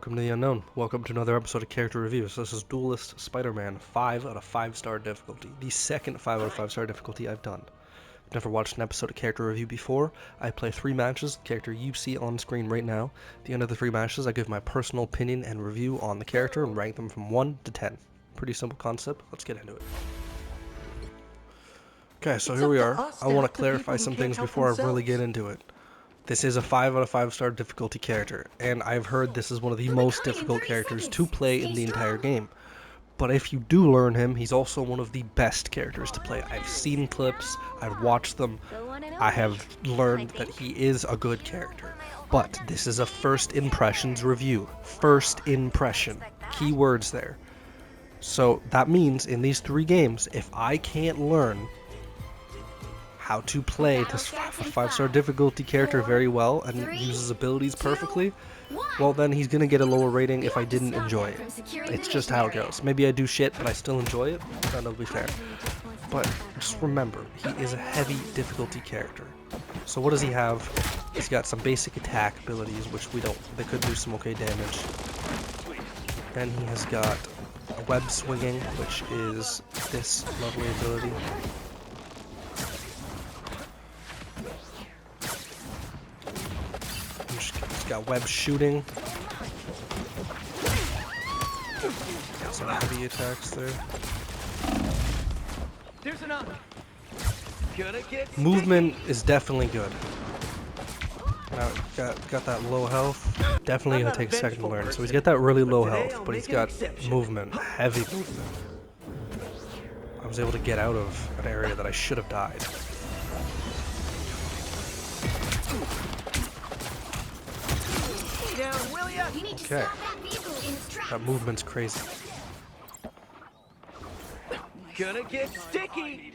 Welcome to the unknown. Welcome to another episode of Character Reviews. This is Duelist Spider-Man 5 out of 5-star difficulty. The second 5 out of 5-star difficulty I've done. If you've never watched an episode of Character Review before, I play 3 matches, character you see on screen right now. At the end of the 3 matches, I give my personal opinion and review on the character and rank them from 1 to 10. Pretty simple concept. Let's get into it. Okay, so here we are. I want to clarify some things before I really get into it. This is a 5 out of 5-star difficulty character, and I've heard this is one of the most difficult characters to play in the entire game. But if you do learn him, he's also one of the best characters to play. I've seen clips, I've watched them, I have learned that he is a good character. But this is a first impressions review. First impression. Key words there. So that means in these 3 games, if I can't learn how to play this 5-star difficulty character very well and use his abilities perfectly, well then he's gonna get a lower rating if I didn't enjoy it. It's just how it goes. Maybe I do shit but I still enjoy it, that'll be fair. But just remember, he is a heavy difficulty character. So what does he have? He's got some basic attack abilities, which they could do some okay damage. Then he has got a web swinging, which is this lovely ability. Got web shooting. Got some heavy attacks there. Movement is definitely good. Now got that low health. Definitely gonna take a second to learn. So he's got that really low health, but he's got movement, heavy movement. I was able to get out of an area that I should have died. Okay, that movement's crazy. Gonna get sticky.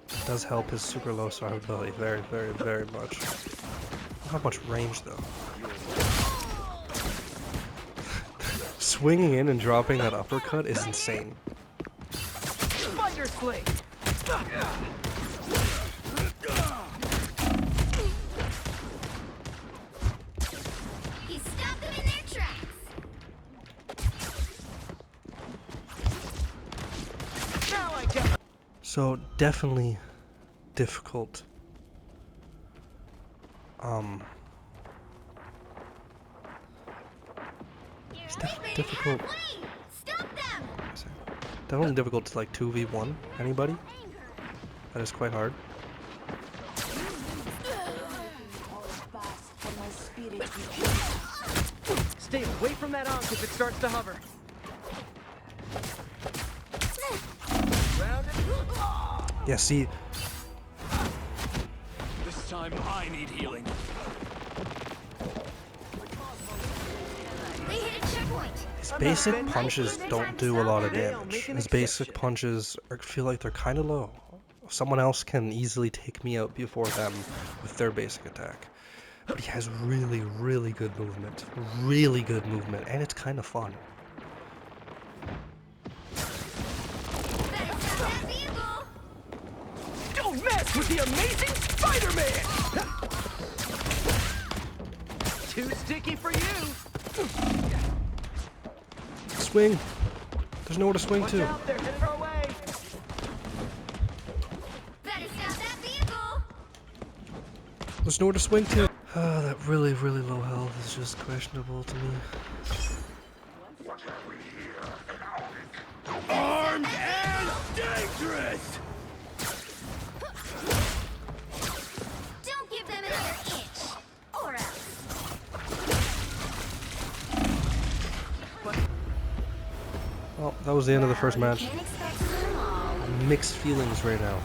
It does help his super low survivability very, very, very much. Not how much range though. Swinging in and dropping that uppercut is insane. Spider Sling. So definitely difficult. It's difficult. Definitely difficult to like 2v1 anybody. That is quite hard. Stay away from that onk if it starts to hover. Yeah, see. This time I need healing. His basic punches don't do a lot of damage. His basic punches feel like they're kind of low. Someone else can easily take me out before them with their basic attack. But he has really, really good movement. Really good movement, and it's kind of fun. With the amazing Spiderman! Too sticky for you! Swing! There's nowhere to swing to. Watch out, they're headed our way! There's nowhere to swing to. That really, really low health is just questionable to me. Armed and dangerous! Well, that was the end of the first match. Mixed feelings right now.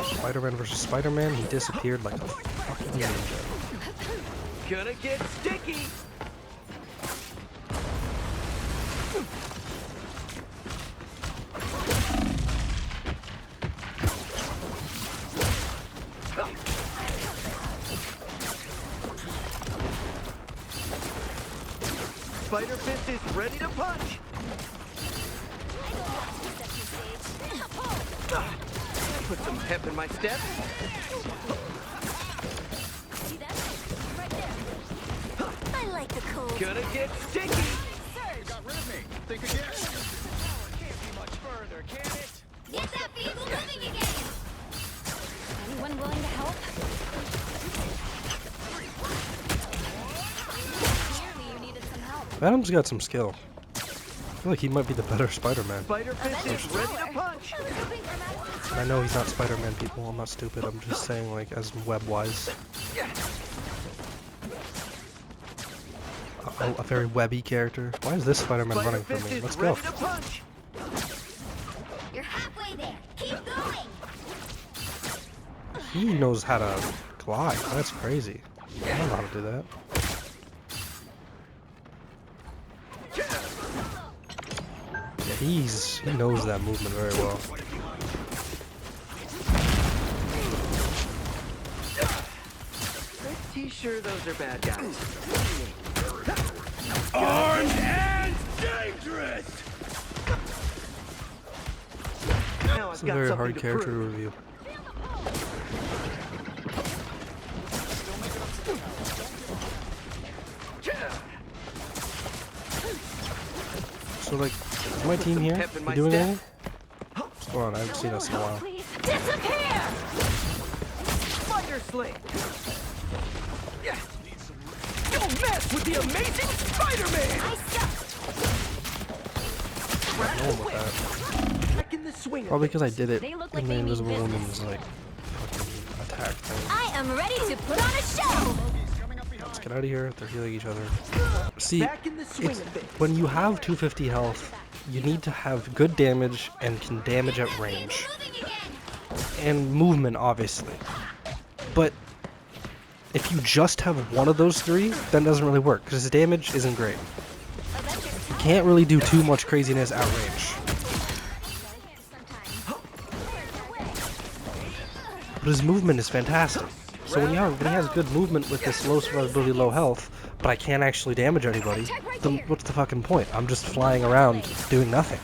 Spider-Man versus Spider-Man, he disappeared like a fucking ninja. Gonna get sticky! Spider Fist is ready to punch! Put some pep in my step. Gonna get sticky. Got rid of me. Think again. Oh, it can't be much further, can it? Get that vehicle moving again! Anyone willing to help? Clearly you needed some help. Venom's got some skill. I feel like he might be the better Spider-Man. Spider-Fist is ready to punch. I know he's not Spider-Man, people. I'm not stupid. I'm just saying, like, as web-wise. A very webby character. Why is this Spider-Man running from me? Let's go. You're halfway there. Keep going. He knows how to glide. That's crazy. I don't know how to do that. Yeah, he knows that movement very well. Pretty sure those are bad guys. Armed and dangerous! Now It's I've a got very something hard to character to prove. review. So, like, is my team here? Pep in You my doing step. anything? What's going on? I haven't seen us in a while. Please disappear! Spider Sling. Don't mess with the amazing Spider-Man. I suck! No one with that. Back in the swing. Probably because I did it They look in like the they mean Invisible business. Woman's, like, fucking attack thing. I am ready to put on a show! Let's get out of here. They're healing each other. See, Back in the swing it's, a bit. when you have 250 health, you need to have good damage and can damage at range. Moving again! And movement, obviously. But if you just have one of those three, then it doesn't really work, because his damage isn't great. You can't really do too much craziness at range. But his movement is fantastic. So when he has good movement with this low survivability, low health, but I can't actually damage anybody, then what's the fucking point? I'm just flying around doing nothing.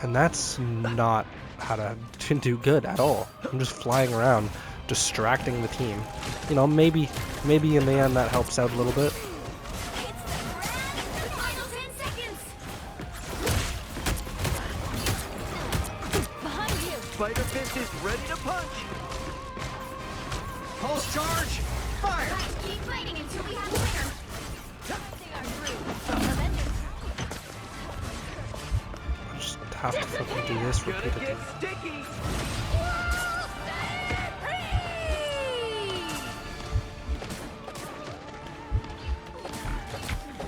And that's not how to do good at all. I'm just flying around, distracting the team. You know, maybe in the end that helps out a little bit. Final 10 seconds! Behind you! Spider-Fist is ready to punch. Pulse charge! Fire! Guys, keep fighting until we have a winner! They are through. Avengers. I just have to fucking do this Gonna repeatedly. get sticky.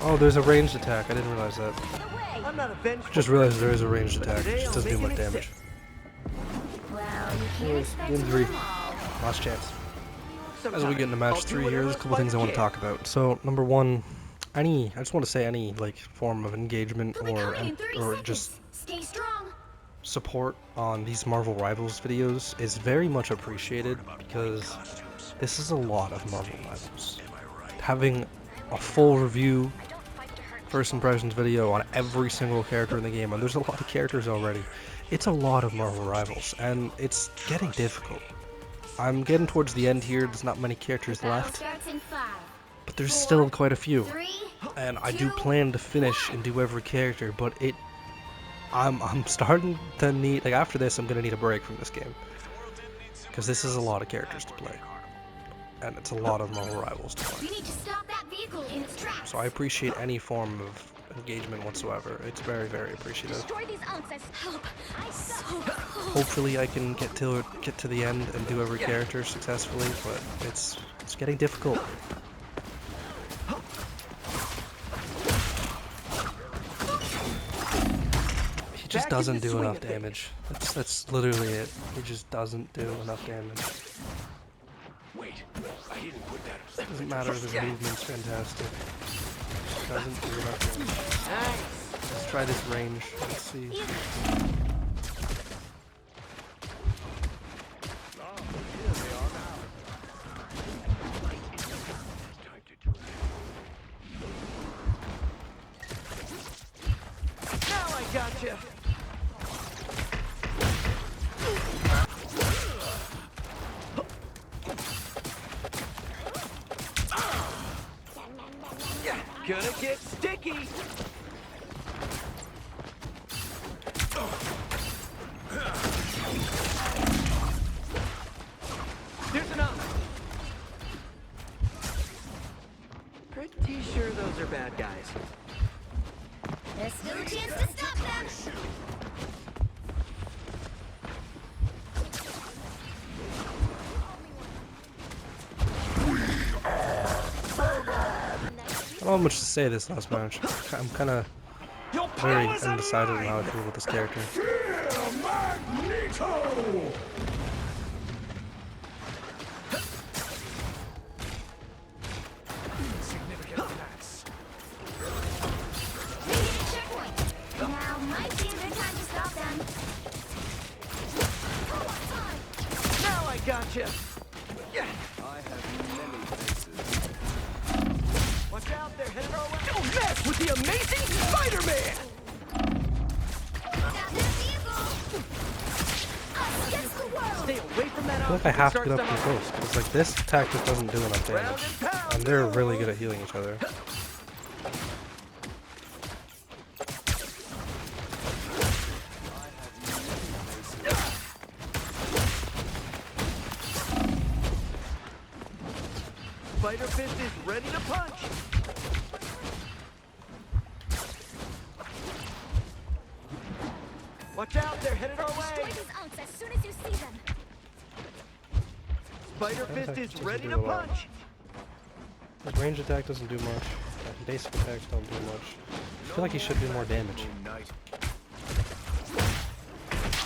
Oh, there's a ranged attack. I didn't realize that. I'm not a vengeful. Just realized there is a ranged But attack. It today just I'll doesn't do make much an damage. Well, you can't expect Game to 3. win them all. Last chance. As we Sometime get into I'll match do 3 here, whatever there's a couple things I want to Spider talk about. So, number 1, I just want to say any like form of engagement We'll be coming in 30 or seconds. just Stay strong. support on these Marvel Rivals videos is very much appreciated because this is a lot of Marvel Rivals. Having a full review, first impressions video on every single character in the game, and there's a lot of characters already. It's a lot of Marvel Rivals, and it's getting difficult. I'm getting towards the end here, there's not many characters Battle left, starts in 5, but there's still quite a few. 3, And I do plan to finish and do every character, but I'm starting to need, like, after this I'm gonna need a break from this game, because this is a lot of characters to play, and it's a lot of Marvel Rivals to play. we need to stop that vehicle in its tracks. So I appreciate any form of engagement whatsoever. It's very, very appreciative. Destroy these ounces. Help. I'm so cold. Hopefully I can get to the end and do every character successfully, but it's getting difficult. He just Back in doesn't the do swing enough of it. damage. That's literally it. He just doesn't do enough damage. Wait, I didn't put that. Doesn't matter if his movement's fantastic. Just doesn't do enough damage. Nice. Let's try this range. Let's see. Now I gotcha. There's enough. Pretty sure those are bad guys. There's still a chance to stop them. I don't have much to say this last match. I'm kind of very undecided on how I feel about this character. Now might be a good time to stop them. Now I gotcha. Yeah. I have many faces. Watch out, they're headed our way. Don't mess with the amazing Spider-Man! Down their vehicle. Us against the world. Stay away from that I feel like I have to get up too close, because like this tactic doesn't do enough damage, and they're really good at healing each other. Spider Fist is ready to punch. Watch out, they're headed our way. Destroy these unks as soon as you see them. Spider Fist is doesn't ready do to a lot. punch. His range attack doesn't do much. Basic attacks don't do much. I feel like he should do more damage.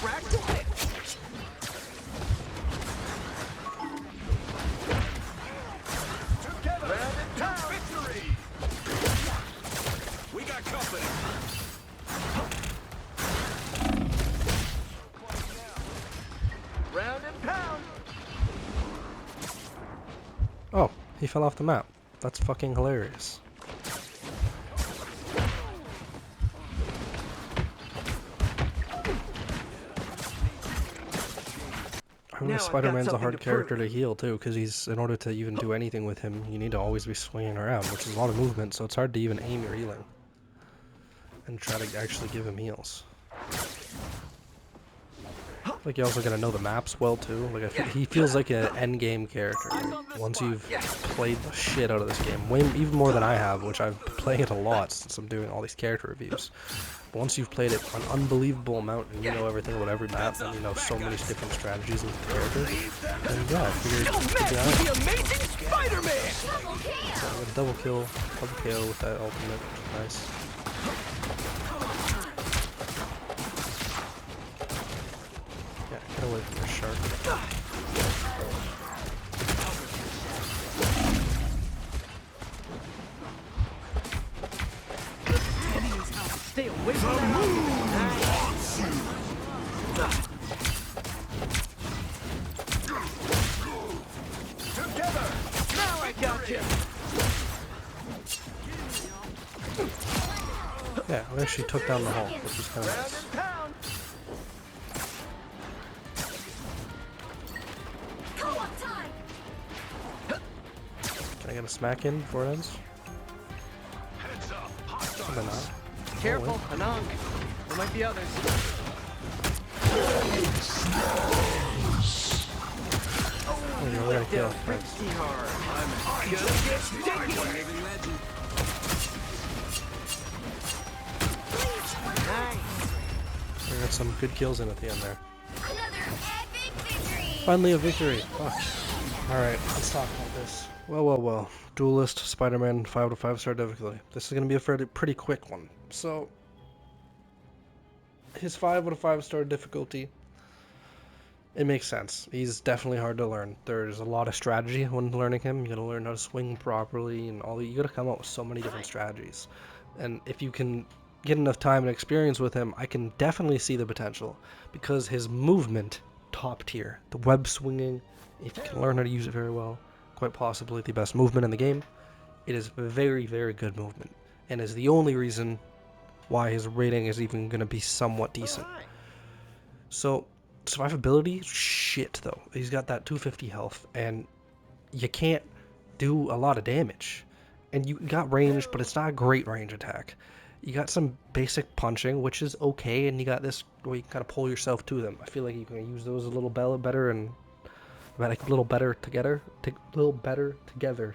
Fractal hit. Together. Round and pound. Victory. We got company. Round and pound. Oh, he fell off the map. That's fucking hilarious. I mean, Now I've got Spider-Man's a something hard to character prove. to heal too, because he's, in order to even do anything with him, you need to always be swinging around, which is a lot of movement, so it's hard to even aim your healing and try to actually give him heals. Like, you also gotta know the maps well too. Like, he feels like an end-game character. Like, once you've played the shit out of this game, even more than I have, which I've been playing it a lot since I'm doing all these character reviews. But once you've played it an unbelievable amount and you know everything about every map and you know so many different strategies with the character, then yeah, I figured Don't it mess could be with alright. the amazing Spider-Man. Double KO. So I got a double KO with that ultimate, which is nice. Yeah, get away from your shark. Stay away from that. Together. Now I gotcha. Yeah, we actually took down the Hulk, which is kind of Round nice. and pound. Co-op time. Can I get a smack in before it ends? Heads up. Probably not. Careful, Anong. There might be others. Oh, you're gonna kill. Nice. Pretty hard. I'm gonna get sticky. Nice. We got some good kills in at the end there. Another epic victory. Finally a victory. Fuck. Alright, let's talk about this. Well. Duelist, Spider-Man, 5 to 5 star difficulty. This is going to be a pretty quick one. So, his 5 out of 5 star difficulty, it makes sense. He's definitely hard to learn. There's a lot of strategy when learning him. You gotta learn how to swing properly and you gotta come up with so many different strategies. And if you can get enough time and experience with him, I can definitely see the potential. Because his movement, top tier. The web swinging, if you can learn how to use it very well, quite possibly the best movement in the game. It is very, very good movement, and is the only reason why his rating is even going to be somewhat decent. So, survivability, shit though. He's got that 250 health, and you can't do a lot of damage. And you got range, but it's not a great range attack. You got some basic punching, which is okay, and you got this where you can kind of pull yourself to them. I feel like you can use those a little better and like a little better together.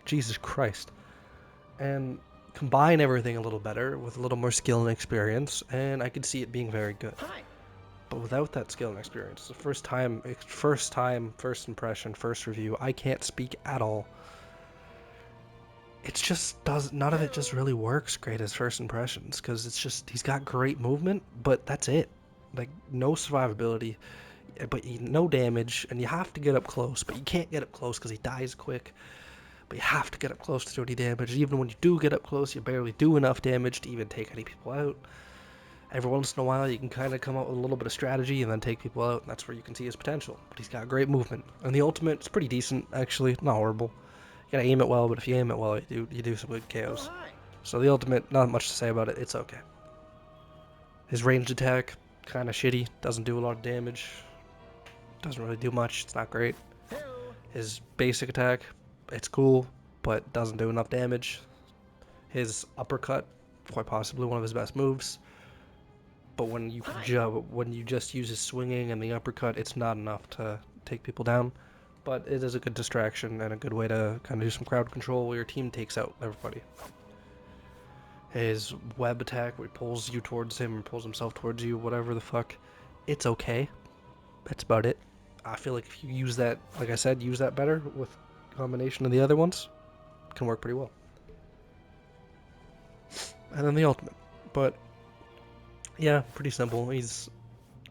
Jesus Christ. And combine everything a little better with a little more skill and experience, and I could see it being very good. Hi. But without that skill and experience, the first first impression, first review, I can't speak at all. It just none of it just really works great as first impressions, because it's just, he's got great movement, but that's it. Like, no survivability, but no damage, and you have to get up close, but you can't get up close because he dies quick. But you have to get up close to do any damage. Even when you do get up close, you barely do enough damage to even take any people out. Every once in a while, you can kind of come up with a little bit of strategy and then take people out, and that's where you can see his potential. But he's got great movement, and the ultimate is pretty decent, actually, not horrible. You gotta aim it well, but if you aim it well, you do some good KOs. Oh, hi. So the ultimate, not much to say about it. It's okay. His ranged attack, kind of shitty. Doesn't do a lot of damage. Doesn't really do much. It's not great. Hello. His basic attack, it's cool, but doesn't do enough damage. His uppercut, quite possibly one of his best moves. But when you just use his swinging and the uppercut, it's not enough to take people down. But it is a good distraction and a good way to kind of do some crowd control where your team takes out everybody. His web attack, where he pulls you towards him or pulls himself towards you, whatever the fuck, it's okay. That's about it. I feel like if you use that, like I said, use that better with a combination of the other ones, it can work pretty well. And then the ultimate. But yeah, pretty simple. He's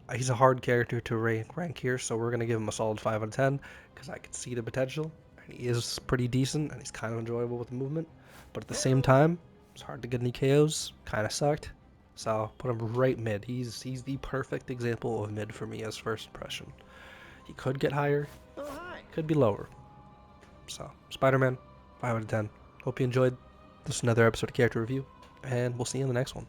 a hard character to rank here, so we're gonna give him a solid 5 out of 10 because I can see the potential, and he is pretty decent, and he's kind of enjoyable with the movement. But at the same time, it's hard to get any KOs. Kind of sucked. So I'll put him right mid. He's the perfect example of mid for me as first impression. He could get higher, Oh, hi. could be lower. So Spider-Man, 5 out of 10. Hope you enjoyed. This is another episode of Character Review, and we'll see you in the next one.